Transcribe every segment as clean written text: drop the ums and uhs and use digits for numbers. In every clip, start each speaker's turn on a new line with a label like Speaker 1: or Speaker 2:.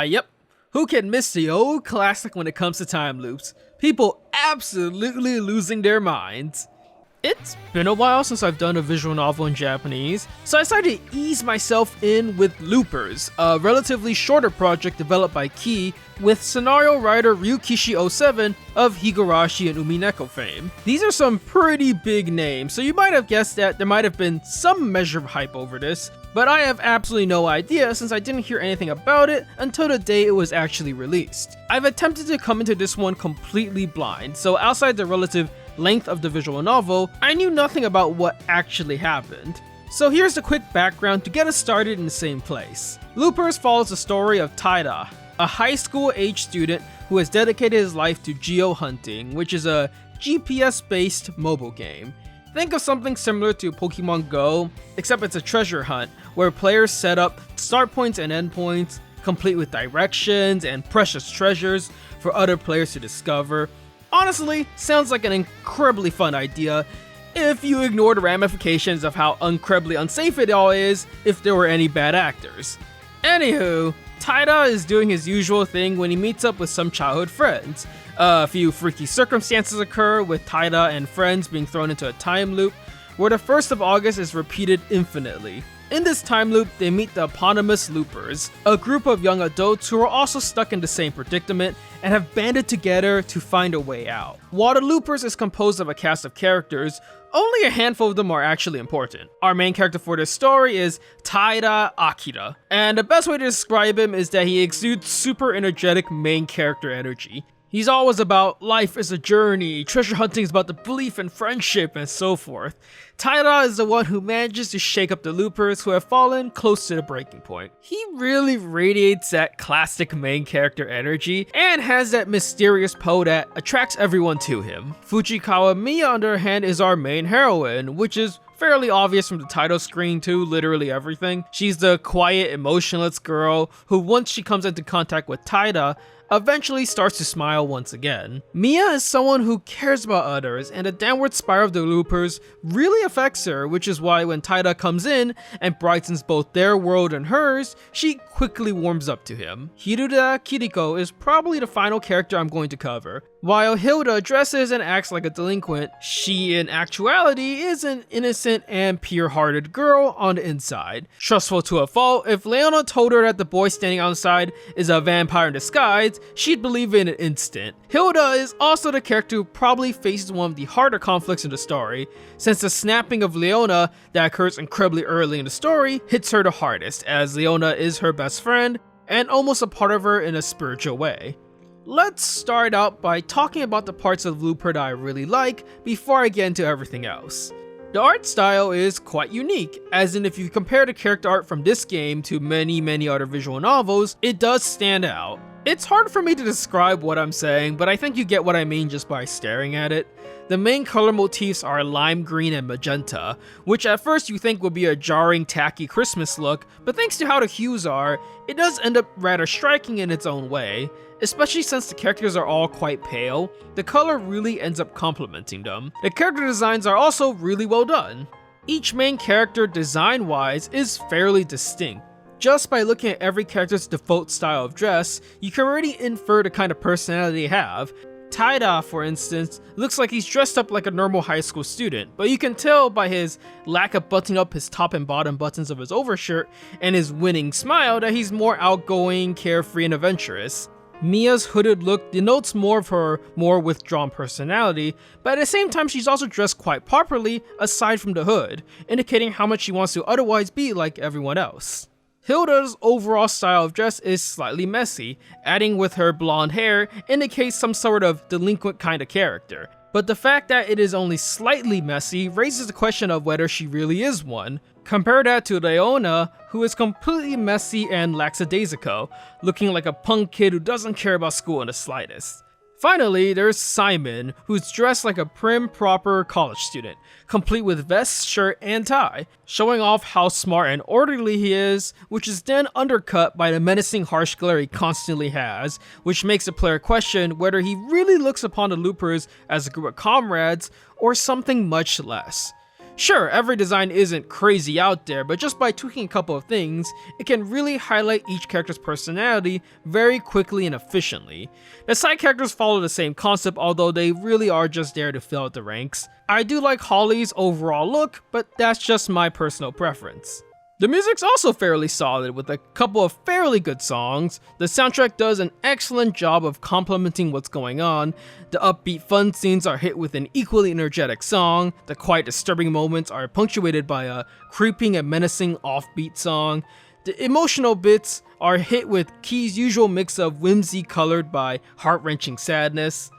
Speaker 1: Yep. Who can miss the old classic when it comes to time loops? People absolutely losing their minds. It's been a while since I've done a visual novel in Japanese, so I decided to ease myself in with Loopers, a relatively shorter project developed by Key with scenario writer Ryukishi07 of Higurashi and Umineko fame. These are some pretty big names, so you might have guessed that there might have been some measure of hype over this, but I have absolutely no idea since I didn't hear anything about it until the day it was actually released. I've attempted to come into this one completely blind, so outside the relative length of the visual novel, I knew nothing about what actually happened. So here's a quick background to get us started in the same place. Loopers follows the story of Taira, a high school age student who has dedicated his life to Geohunting, which is a GPS-based mobile game. Think of something similar to Pokemon Go, except it's a treasure hunt, where players set up start points and end points, complete with directions and precious treasures for other players to discover. Honestly, sounds like an incredibly fun idea, if you ignore the ramifications of how incredibly unsafe it all is if there were any bad actors. Anywho, Taira is doing his usual thing when he meets up with some childhood friends. A few freaky circumstances occur, with Taira and friends being thrown into a time loop, where the 1st of August is repeated infinitely. In this time loop, they meet the eponymous Loopers, a group of young adults who are also stuck in the same predicament and have banded together to find a way out. While the Loopers is composed of a cast of characters, only a handful of them are actually important. Our main character for this story is Taira Akira, and the best way to describe him is that he exudes super energetic main character energy. He's always about life is a journey, treasure hunting is about the belief in friendship, and so forth. Taira is the one who manages to shake up the Loopers who have fallen close to the breaking point. He really radiates that classic main character energy and has that mysterious pull that attracts everyone to him. Fujikawa Miya, on the other hand, is our main heroine, which is fairly obvious from the title screen to literally everything. She's the quiet, emotionless girl who, once she comes into contact with Taira, eventually starts to smile once again. Mia is someone who cares about others, and the downward spiral of the Loopers really affects her, which is why when Taira comes in and brightens both their world and hers, she quickly warms up to him. Hiruda Kiriko is probably the final character I'm going to cover. While Hilda dresses and acts like a delinquent, she in actuality is an innocent and pure-hearted girl on the inside. Trustful to a fault, if Leona told her that the boy standing outside is a vampire in disguise, she'd believe it in an instant. Hilda is also the character who probably faces one of the harder conflicts in the story, since the snapping of Leona that occurs incredibly early in the story hits her the hardest, as Leona is her best friend and almost a part of her in a spiritual way. Let's start out by talking about the parts of Looper that I really like before I get into everything else. The art style is quite unique, as in if you compare the character art from this game to many other visual novels, it does stand out. It's hard for me to describe what I'm saying, but I think you get what I mean just by staring at it. The main color motifs are lime green and magenta, which at first you think would be a jarring, tacky Christmas look, but thanks to how the hues are, it does end up rather striking in its own way. Especially since the characters are all quite pale, the color really ends up complementing them. The character designs are also really well done. Each main character design-wise is fairly distinct. Just by looking at every character's default style of dress, you can already infer the kind of personality they have. Taira, for instance, looks like he's dressed up like a normal high school student, but you can tell by his lack of buttoning up his top and bottom buttons of his overshirt and his winning smile that he's more outgoing, carefree, and adventurous. Mia's hooded look denotes more of her more withdrawn personality, but at the same time she's also dressed quite properly aside from the hood, indicating how much she wants to otherwise be like everyone else. Hilda's overall style of dress is slightly messy, adding with her blonde hair indicates some sort of delinquent kind of character. But the fact that it is only slightly messy raises the question of whether she really is one. Compare that to Leona, who is completely messy and lackadaisical, looking like a punk kid who doesn't care about school in the slightest. Finally, there's Simon, who's dressed like a prim, proper college student, complete with vest, shirt, and tie, showing off how smart and orderly he is, which is then undercut by the menacing harsh glare he constantly has, which makes the player question whether he really looks upon the Loopers as a group of comrades or something much less. Sure, every design isn't crazy out there, but just by tweaking a couple of things, it can really highlight each character's personality very quickly and efficiently. The side characters follow the same concept, although they really are just there to fill out the ranks. I do like Holly's overall look, but that's just my personal preference. The music's also fairly solid, with a couple of fairly good songs. The soundtrack does an excellent job of complementing what's going on. The upbeat fun scenes are hit with an equally energetic song. The quite disturbing moments are punctuated by a creeping and menacing offbeat song. The emotional bits are hit with Key's usual mix of whimsy colored by heart-wrenching sadness.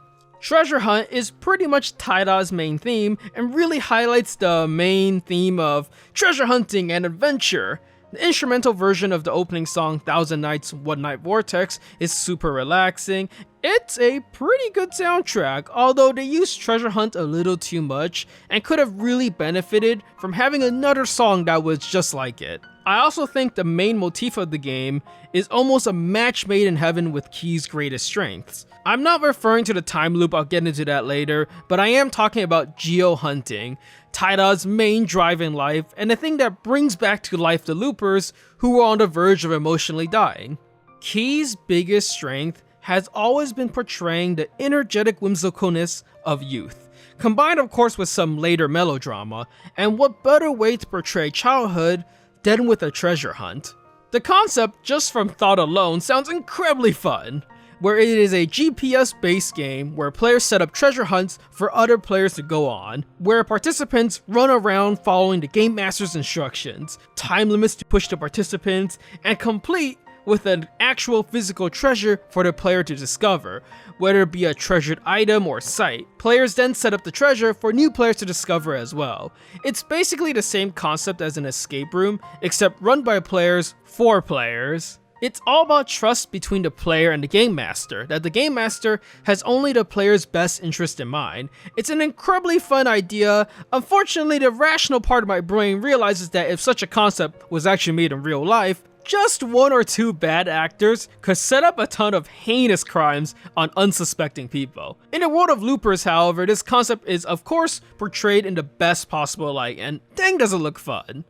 Speaker 1: Treasure Hunt is pretty much Taida's main theme and really highlights the main theme of treasure hunting and adventure. The instrumental version of the opening song Thousand Nights, One Night Vortex is super relaxing. It's a pretty good soundtrack, although they use Treasure Hunt a little too much and could have really benefited from having another song that was just like it. I also think the main motif of the game is almost a match made in heaven with Key's greatest strengths. I'm not referring to the time loop, I'll get into that later, but I am talking about Geohunting, Taida's main drive in life, and the thing that brings back to life the loopers who were on the verge of emotionally dying. Key's biggest strength has always been portraying the energetic whimsicalness of youth, combined of course with some later melodrama, and what better way to portray childhood than with a treasure hunt. The concept, just from thought alone, sounds incredibly fun, where it is a GPS-based game where players set up treasure hunts for other players to go on, where participants run around following the game master's instructions, time limits to push the participants, and complete with an actual physical treasure for the player to discover, whether it be a treasured item or site. Players then set up the treasure for new players to discover as well. It's basically the same concept as an escape room, except run by players for players. It's all about trust between the player and the game master, that the game master has only the player's best interest in mind. It's an incredibly fun idea. Unfortunately, the rational part of my brain realizes that if such a concept was actually made in real life, just one or two bad actors could set up a ton of heinous crimes on unsuspecting people. In the world of loopers, however, this concept is of course portrayed in the best possible light, and dang does it look fun.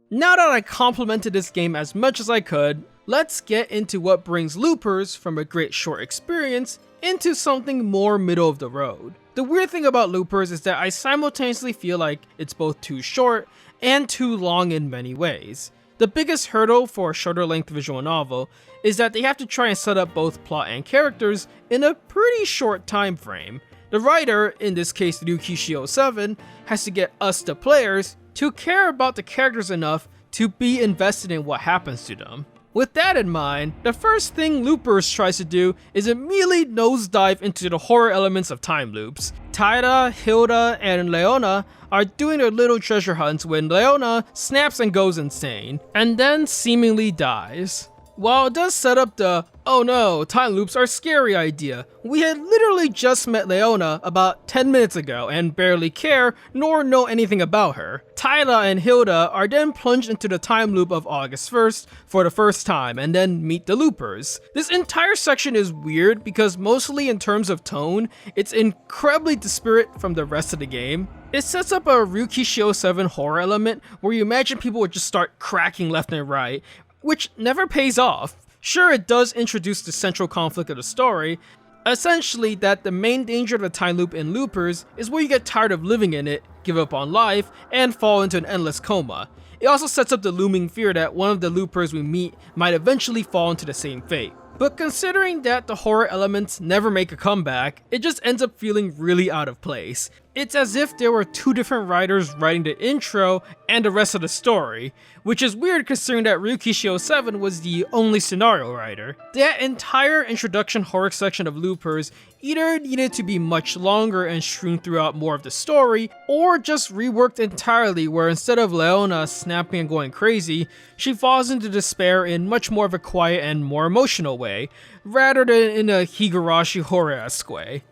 Speaker 1: Now that I complimented this game as much as I could, let's get into what brings loopers from a great short experience into something more middle of the road. The weird thing about loopers is that I simultaneously feel like it's both too short and too long in many ways. The biggest hurdle for a shorter length visual novel is that they have to try and set up both plot and characters in a pretty short time frame. The writer, in this case Ryukishi07, has to get us the players to care about the characters enough to be invested in what happens to them. With that in mind, the first thing Loopers tries to do is immediately nosedive into the horror elements of time loops. Taira, Hilda, and Leona are doing their little treasure hunts when Leona snaps and goes insane, and then seemingly dies. While it does set up the, oh no, time loops are scary idea, we had literally just met Leona about 10 minutes ago and barely care nor know anything about her. Taira and Hilda are then plunged into the time loop of August 1st for the first time and then meet the loopers. This entire section is weird because mostly in terms of tone, it's incredibly disparate from the rest of the game. It sets up a Ryukishi07 horror element where you imagine people would just start cracking left and right, which never pays off. Sure, it does introduce the central conflict of the story, essentially that the main danger of the time loop in Loopers is where you get tired of living in it, give up on life, and fall into an endless coma. It also sets up the looming fear that one of the Loopers we meet might eventually fall into the same fate. But considering that the horror elements never make a comeback, it just ends up feeling really out of place. It's as if there were two different writers writing the intro and the rest of the story, which is weird considering that Ryukishi07 was the only scenario writer. That entire introduction horror section of Loopers either needed to be much longer and strewn throughout more of the story, or just reworked entirely where instead of Leona snapping and going crazy, she falls into despair in much more of a quiet and more emotional way, rather than in a Higurashi horror-esque way.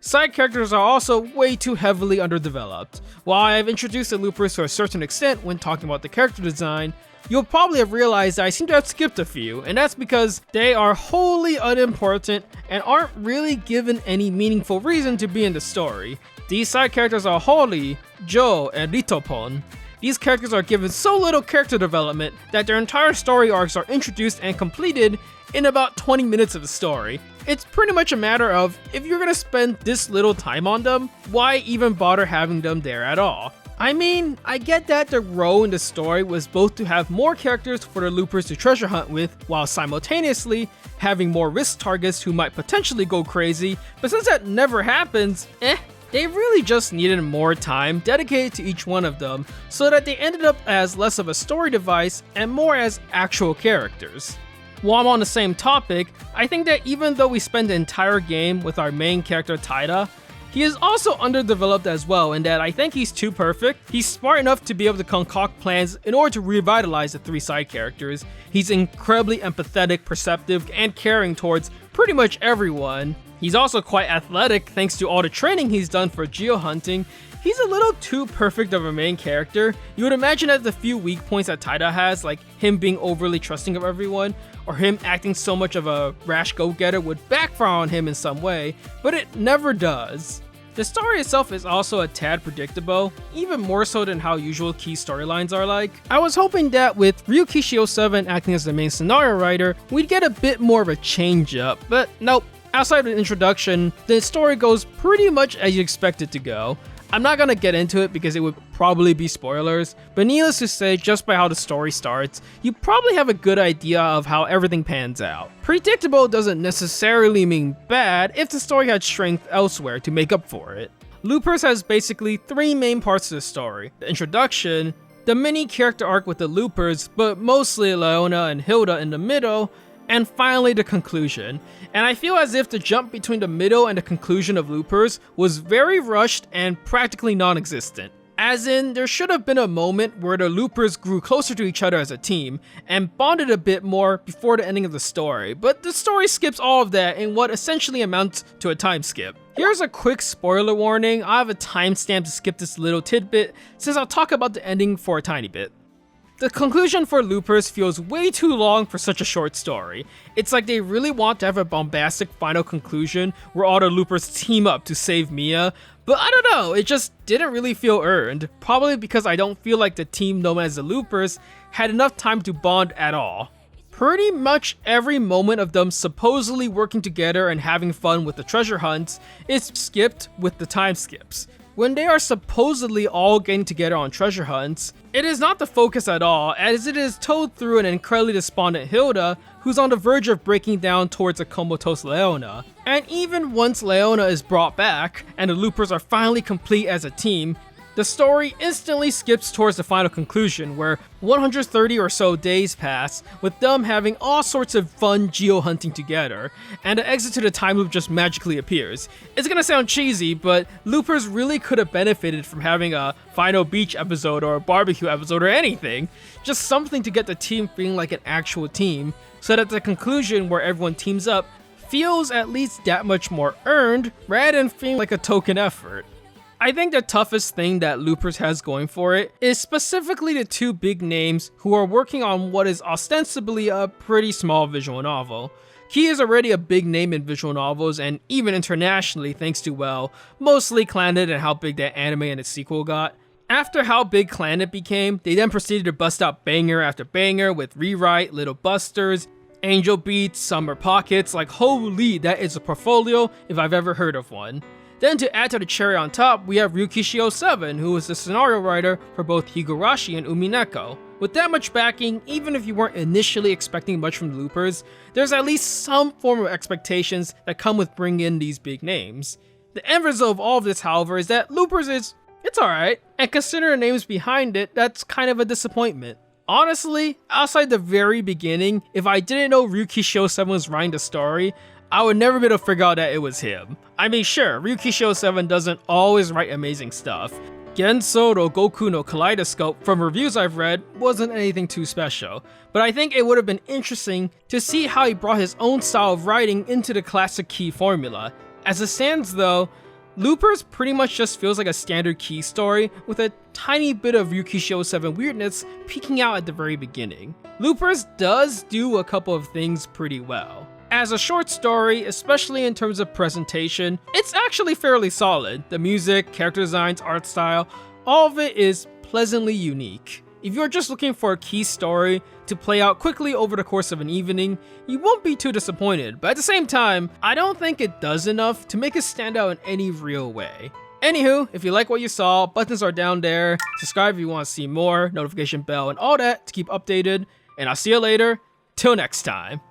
Speaker 1: Side characters are also way too heavily underdeveloped. While I have introduced the Loopers to a certain extent when talking about the character design, you'll probably have realized that I seem to have skipped a few, and that's because they are wholly unimportant and aren't really given any meaningful reason to be in the story. These side characters are Holly, Joe, and Ritopon. These characters are given so little character development that their entire story arcs are introduced and completed in about 20 minutes of the story. It's pretty much a matter of, if you're gonna spend this little time on them, why even bother having them there at all? I mean, I get that the role in the story was both to have more characters for the loopers to treasure hunt with, while simultaneously having more risk targets who might potentially go crazy, but since that never happens, they really just needed more time dedicated to each one of them so that they ended up as less of a story device and more as actual characters. While I'm on the same topic, I think that even though we spend the entire game with our main character Taida, he is also underdeveloped as well in that I think he's too perfect. He's smart enough to be able to concoct plans in order to revitalize the three side characters. He's incredibly empathetic, perceptive, and caring towards pretty much everyone. He's also quite athletic thanks to all the training he's done for geohunting. He's a little too perfect of a main character. You would imagine that the few weak points that Taida has, like him being overly trusting of everyone, or him acting so much of a rash go-getter, would backfire on him in some way, but it never does. The story itself is also a tad predictable, even more so than how usual key storylines are like. I was hoping that with Ryukishi07 acting as the main scenario writer, we'd get a bit more of a change up, but nope. Outside of the introduction, the story goes pretty much as you expect it to go. I'm not gonna get into it because it would probably be spoilers, but needless to say, just by how the story starts, you probably have a good idea of how everything pans out. Predictable doesn't necessarily mean bad if the story had strength elsewhere to make up for it. Loopers has basically three main parts to the story: the introduction, the mini character arc with the Loopers, but mostly Leona and Hilda in the middle, and finally the conclusion. And I feel as if the jump between the middle and the conclusion of Loopers was very rushed and practically non-existent. As in, there should have been a moment where the Loopers grew closer to each other as a team and bonded a bit more before the ending of the story, but the story skips all of that in what essentially amounts to a time skip. Here's a quick spoiler warning. I have a timestamp to skip this little tidbit since I'll talk about the ending for a tiny bit. The conclusion for Loopers feels way too long for such a short story. It's like they really want to have a bombastic final conclusion where all the Loopers team up to save Mia, but I don't know, it just didn't really feel earned. Probably because I don't feel like the team known as the Loopers had enough time to bond at all. Pretty much every moment of them supposedly working together and having fun with the treasure hunts is skipped with the time skips. When they are supposedly all getting together on treasure hunts, it is not the focus at all, as it is told through an incredibly despondent Hilda who's on the verge of breaking down towards a comatose Leona. And even once Leona is brought back, and the Loopers are finally complete as a team, the story instantly skips towards the final conclusion where 130 or so days pass with them having all sorts of fun geohunting together, and the exit to the time loop just magically appears. It's gonna sound cheesy, but Loopers really could have benefited from having a final beach episode or a barbecue episode or anything. Just something to get the team feeling like an actual team, so that the conclusion where everyone teams up feels at least that much more earned rather than feeling like a token effort. I think the toughest thing that Loopers has going for it is specifically the two big names who are working on what is ostensibly a pretty small visual novel. He is already a big name in visual novels and even internationally thanks to, well, mostly Clannad and how big that anime and its sequel got. After how big Clannad became, they then proceeded to bust out banger after banger with Rewrite, Little Busters, Angel Beats, Summer Pockets. Like, holy, that is a portfolio if I've ever heard of one. Then to add to the cherry on top, we have Ryukishi07, who is the scenario writer for both Higurashi and Umineko. With that much backing, even if you weren't initially expecting much from the Loopers, there's at least some form of expectations that come with bringing in these big names. The end result of all of this, however, is that Loopers it's alright, and considering the names behind it, that's kind of a disappointment. Honestly, outside the very beginning, if I didn't know Ryukishi07 was writing the story, I would never be able to figure out that it was him. I mean, sure, Ryukishi07 doesn't always write amazing stuff. Genso no Goku no Kaleidoscope, from reviews I've read, wasn't anything too special, but I think it would have been interesting to see how he brought his own style of writing into the classic key formula. As it stands though, Loopers pretty much just feels like a standard key story with a tiny bit of Ryukishi07 weirdness peeking out at the very beginning. Loopers does do a couple of things pretty well. As a short story, especially in terms of presentation, it's actually fairly solid. The music, character designs, art style, all of it is pleasantly unique. If you're just looking for a key story to play out quickly over the course of an evening, you won't be too disappointed, but at the same time, I don't think it does enough to make it stand out in any real way. Anywho, if you like what you saw, buttons are down there, subscribe if you want to see more, notification bell and all that to keep updated, and I'll see you later, till next time.